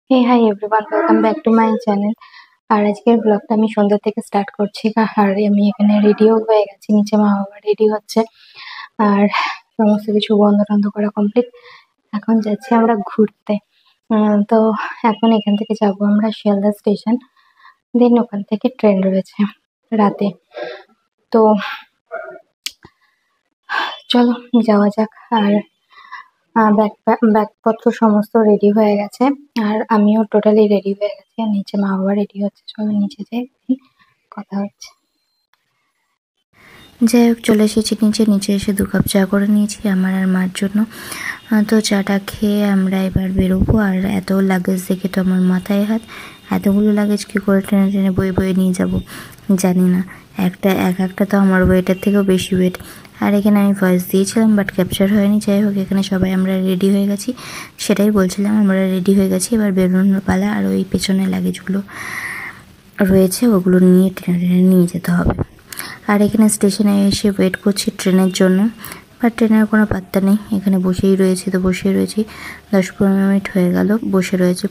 Hey hi everyone, welcome back to my channel. আর আজকের ব্লগটা আমি সন্ধ্যা থেকে স্টার্ট করছি। আর আমি এখানে রেডিও হয়ে গেছি, নিচে মা বাবা রেডি হচ্ছে। আর সমস্ত কিছু বন্ধ টন্ধ করা কমপ্লিট। এখন যাচ্ছি আমরা ঘুরতে। তো এখন এখান থেকে যাব আমরা শিয়ালদা স্টেশন। দেন ওখান থেকে ট্রেন রয়েছে রাতে। তো চলো যাওয়া যাক। আর ব্যাগপত্র সমস্ত রেডি হয়ে গেছে, আর আমিও টোটালি রেডি হয়ে গেছি। আর নিচে মা বাবা রেডি হচ্ছে, চলো নিচে যাই, কথা হচ্ছে। যাই হোক, চলে এসেছি নিচে এসে 2 কাপ চা করে নিয়েছি আমার আর মার জন্য। তো চাটা খেয়ে আমরা এবার বেরোবো। আর এত লাগেজ দেখে তো আমার মাথায় হাত, এতগুলো লাগেজ কী করে টেনে টেনে বয়ে নিয়ে যাব জানি না। একটা তো আমার ওয়েটের থেকেও বেশি ওয়েট। আর এখানে আমি ভয়েস দিয়েছিলাম বাট ক্যাপচার হয়নি। যাই হোক, এখানে সবাই আমরা রেডি হয়ে গেছি, সেটাই বলছিলাম, আমরা রেডি হয়ে গেছি। এবার বেরোনোর পালা। আর ওই পেছনে লাগেজগুলো রয়েছে, ওগুলো নিয়ে টেনে নিয়ে যেতে হবে। আর এখানে স্টেশনে এসে ওয়েট করছি ট্রেনের জন্য, বাট ট্রেনের কোনো পাত্তা নেই। এখানে বসেই রয়েছি 10-15 মিনিট হয়ে গেল বসে রয়েছে।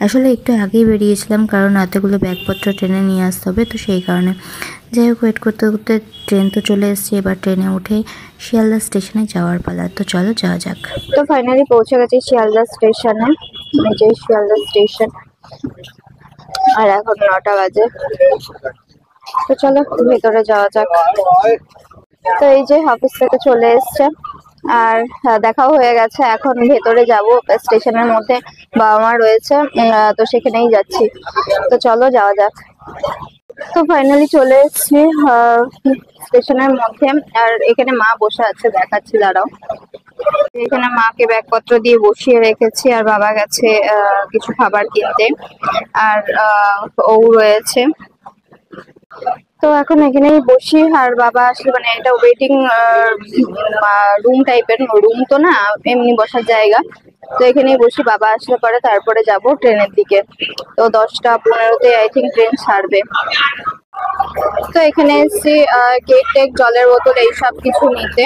আসলে একটু আগেই বেরিয়েছিলাম, কারণ এতগুলো ব্যাগপত্র ট্রেনে নিয়ে আসতে হবে, তো সেই কারণে। যাই হোক, ওয়েট করতে করতে ট্রেন তো চলে এসেছি। এবার ট্রেনে উঠে শিয়ালদা স্টেশনে যাওয়ার পালা। তো চলো যাওয়া যাক। তো ফাইনালি পৌঁছে গেছি শিয়ালদা স্টেশনে। এই যে শিয়ালদা স্টেশন, আর এখন 9টা বাজে। তো চলো ভেতরে যাওয়া যাক। তো এই যে অফিস থেকে চলে এসছে, আর দেখাও হয়ে গেছে। এখন ভেতরে যাব, স্টেশনের মধ্যে বাবা মা রয়েছে, তো সেখানেই যাচ্ছি। তো চলো যাওয়া যাক। তো ফাইনালি চলে এসেছি স্টেশনের মধ্যে। আর এখানে মা বসে আছে, দেখাচ্ছি দাঁড়াও। এখানে মাকে ব্যাগপত্র দিয়ে বসিয়ে রেখেছি, আর বাবা গেছে কিছু খাবার কিনতে, আর ও রয়েছে। তো এখন এখানেই বসি, আর বাবা আসলে মানে এটা ওয়েটিং রুম টাইপের, রুম তো না, এমনি বসার জায়গা। তো এখানেই বসি, বাবা আসলে পরে তারপরে যাব ট্রেনের দিকে। তো 10টা 15-তে আই থিঙ্ক ট্রেন ছাড়বে। তো এখানে এসছি কেক টেক, জলের বোতল, এইসব কিছু নিতে।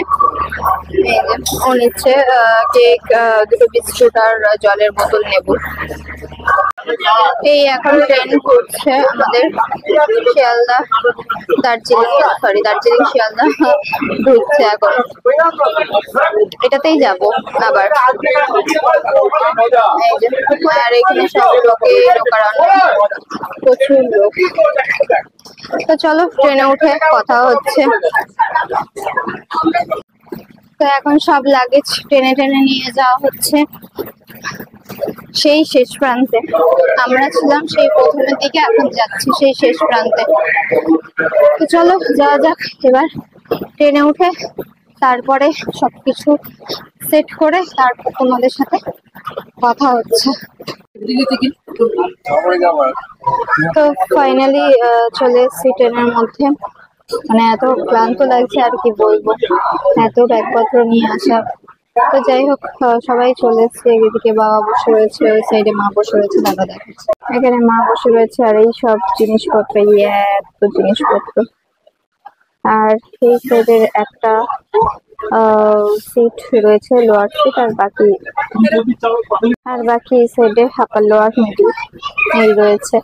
এই যে ও নিচ্ছে কেক, 2টো বিস্কুট আর জলের বোতল নেব। এই এখন ট্রেন করছে আমাদের শিয়ালদা দার্জিলিং শিয়ালদা ঢুকছে এখন। এটাতেই যাব আবার। আর এখানে সব লোকারণ্য, প্রচুর লোক। তো চলো ট্রেনে উঠে কথা হচ্ছে। তো এখন সব লাগেজ টেনে নিয়ে যাওয়া হচ্ছে সেই শেষ প্রান্তে। আমরা ছিলাম সেই প্রথমের দিকে, এখন যাচ্ছি সেই শেষ প্রান্তে। তো চলো যাওয়া যাক এবার ট্রেনে উঠে। তারপরে সবকিছু সেট করে তারপর তোমাদের সাথে কথা হচ্ছে। তো ফাইনালি চলে এসেছি ট্রেনের মধ্যে। মানে এত ক্লান্ত লাগছে, আর কি বলবো, এত ব্যাগপত্র নিয়ে আসা। তো যাই হোক, সবাই চলে এসছে। এদিকে বাবা বসে রয়েছে, ওই সাইডে মা বসে রয়েছে, দাদা দেখাচ্ছে। এখানে মা বসে রয়েছে, আর এই সব জিনিসপত্র, এত জিনিসপত্র। আর এই সাইডের একটা সিট রয়েছে, লোয়ার সিট, আর বাকি এই সাইডে আপার লোয়ার মিডিল এই রয়েছে।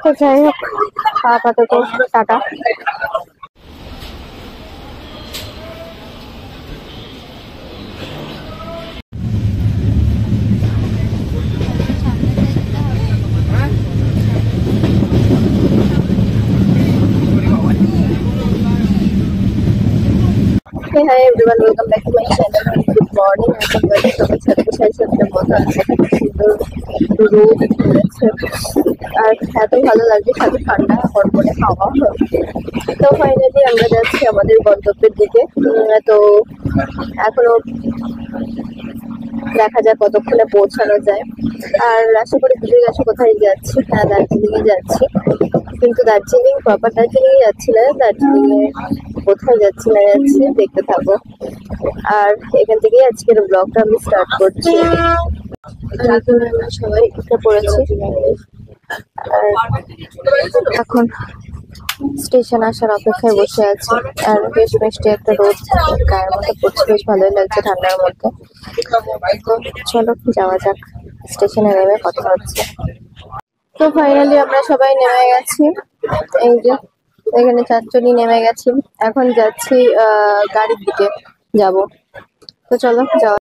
তো যাই হোক, আপাতত tata. Hey, hi everyone, welcome back to my channel. Good morning. এখন বাজে সকাল 7:30 মতো আছে। রোদ উঠেছে, আর এত ভালো লাগছে, সাথে ঠান্ডা কড়কড়ে হাওয়া। তো ফাইনালি আমরা যাচ্ছি আমাদের গন্তব্যের দিকে। তো এখনো দেখা যাক কতক্ষণে পৌঁছানো যায়। আর আশা করি বুঝে গেছে কোথায় যাচ্ছি। হ্যাঁ, দার্জিলিং এ যাচ্ছি, কিন্তু দার্জিলিং প্রপার দার্জিলিং এ যাচ্ছি না। দার্জিলিং এ কোথায় যাচ্ছি না যাচ্ছি দেখতে থাকো। আর এখান থেকেই আজকের ব্লগটা আমি স্টার্ট করছি। এখন আমরা সবাই উঠে পড়েছি, আর এখন স্টেশন আসার অপেক্ষায় বসে আছি। আর বেশ মিষ্টি একটা রোদ গায়ের মধ্যে পড়ছে, বেশ ভালোই লাগছে ঠান্ডার মধ্যে। তো চলো যাওয়া যাক। স্টেশনে নেমে কথা হচ্ছে। তো ফাইনালি আমরা সবাই নেমে গেছি, এই যে এখানে 4 জনই নেমে গেছি। এখন যাচ্ছি গাড়ির দিকে যাব। তো চলো যাওয়া